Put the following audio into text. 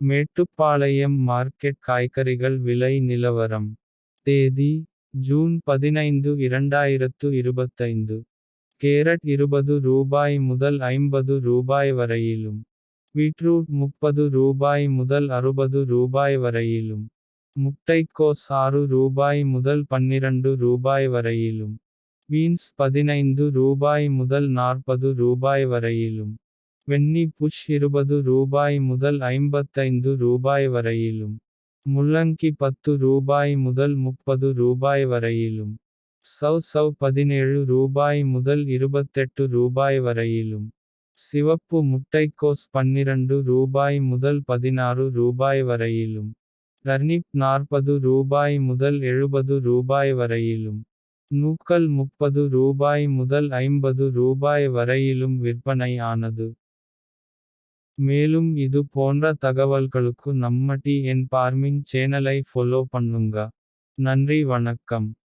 Mettupalayam market காய்கறிகள் விலை நிலவரம். தேதி ஜூன் 15 2025. கேரட் ரூபாய் முதல் ரூபாய் வரையிலும். பீட்ரூட் ரூபாய் முதல் ரூபாய் வரையிலும். முட்டைக்கோஸ் ரூபாய் முதல் ரூபாய் வரையிலும். பீன்ஸ் ரூபாய் முதல் ரூபாய் வரையிலும். வெண்ணி புஷ் ரூபாய் முதல் ரூபாய் வரையிலும். முள்ளங்கி ரூபாய் முதல் ரூபாய் வரையிலும். சவ் ரூபாய் முதல் ரூபாய் வரையிலும். சிவப்பு முட்டைக்கோஸ் ரூபாய் முதல் ரூபாய் வரையிலும். டர்னிப் ரூபாய் முதல் ரூபாய் வரையிலும். நூக்கல் ரூபாய் முதல் ரூபாய் வரையிலும் விற்பனை ஆனது. மேலும் இது போன்ற தகவல்களுக்கு நம்ம டிஎன் ஃபார்மிங் சேனலை ஃபாலோ பண்ணுங்க. நன்றி வணக்கம்.